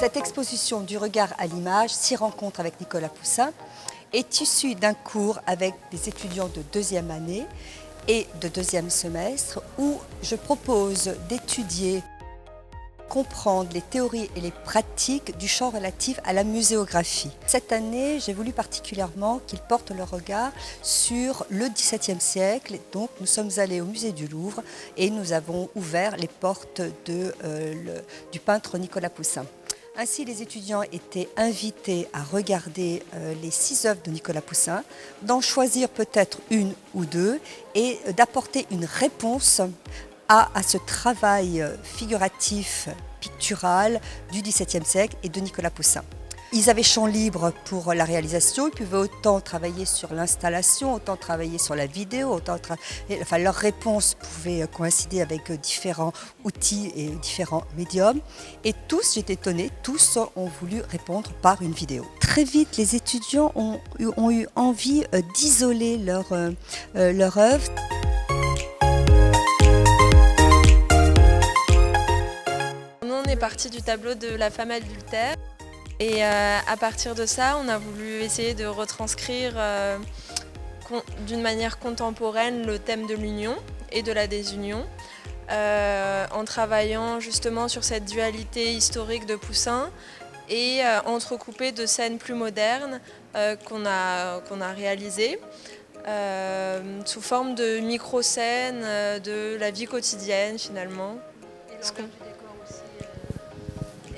Cette exposition du regard à l'image, 6 rencontres avec Nicolas Poussin, est issue d'un cours avec des étudiants de 2e année et de 2e semestre où je propose d'étudier, comprendre les théories et les pratiques du champ relatif à la muséographie. Cette année, j'ai voulu particulièrement qu'ils portent leur regard sur le XVIIe siècle. Donc nous sommes allés au musée du Louvre et nous avons ouvert les portes du peintre Nicolas Poussin. Ainsi, les étudiants étaient invités à regarder les 6 œuvres de Nicolas Poussin, d'en choisir peut-être une ou deux et d'apporter une réponse à ce travail figuratif, pictural du XVIIe siècle et de Nicolas Poussin. Ils avaient champ libre pour la réalisation, ils pouvaient autant travailler sur l'installation, autant travailler sur la vidéo, leurs réponses pouvaient coïncider avec différents outils et différents médiums. Et tous, j'étais étonnée, tous ont voulu répondre par une vidéo. Très vite, les étudiants ont eu envie d'isoler leur œuvre. On est parti du tableau de la femme adultère et à partir de ça, on a voulu essayer de retranscrire d'une manière contemporaine le thème de l'union et de la désunion en travaillant justement sur cette dualité historique de Poussin et entrecoupée de scènes plus modernes qu'on a réalisées sous forme de micro-scènes de la vie quotidienne finalement.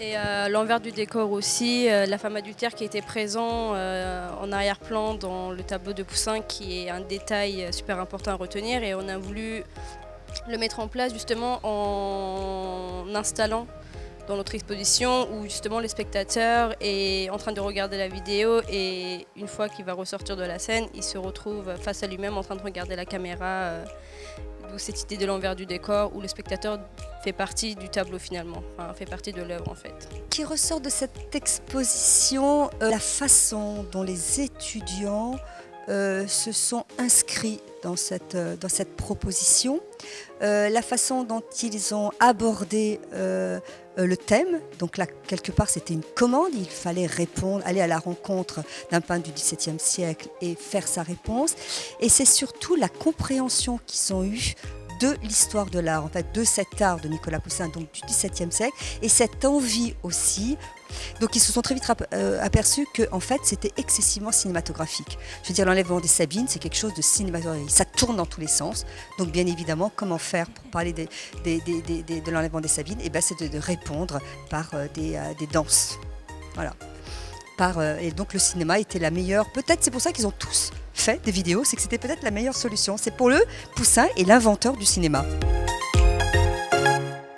Et l'envers du décor aussi, la femme adultère qui était présente en arrière-plan dans le tableau de Poussin, qui est un détail super important à retenir, et on a voulu le mettre en place justement en installant dans notre exposition où justement le spectateur est en train de regarder la vidéo et une fois qu'il va ressortir de la scène, il se retrouve face à lui-même en train de regarder la caméra. D'où cette idée de l'envers du décor où le spectateur fait partie du tableau finalement, enfin, fait partie de l'œuvre en fait. Qui ressort de cette exposition, la façon dont les étudiants se sont inscrits dans cette proposition, la façon dont ils ont abordé le thème. Donc là, quelque part, c'était une commande, il fallait répondre, aller à la rencontre d'un peintre du XVIIe siècle et faire sa réponse. Et c'est surtout la compréhension qu'ils ont eue de l'histoire de l'art, en fait, de cet art de Nicolas Poussin, donc du XVIIe siècle, et cette envie aussi. Donc ils se sont très vite aperçus que en fait, c'était excessivement cinématographique. Je veux dire, l'enlèvement des Sabines, c'est quelque chose de cinématographique. Ça tourne dans tous les sens. Donc bien évidemment, comment faire pour parler de l'enlèvement des Sabines? Et ben, c'est de répondre par des danses. Voilà. Et donc le cinéma était la meilleure. Peut-être c'est pour ça qu'ils ont tous fait des vidéos, c'est que c'était peut-être la meilleure solution. C'est pour eux, Poussin est l'inventeur du cinéma.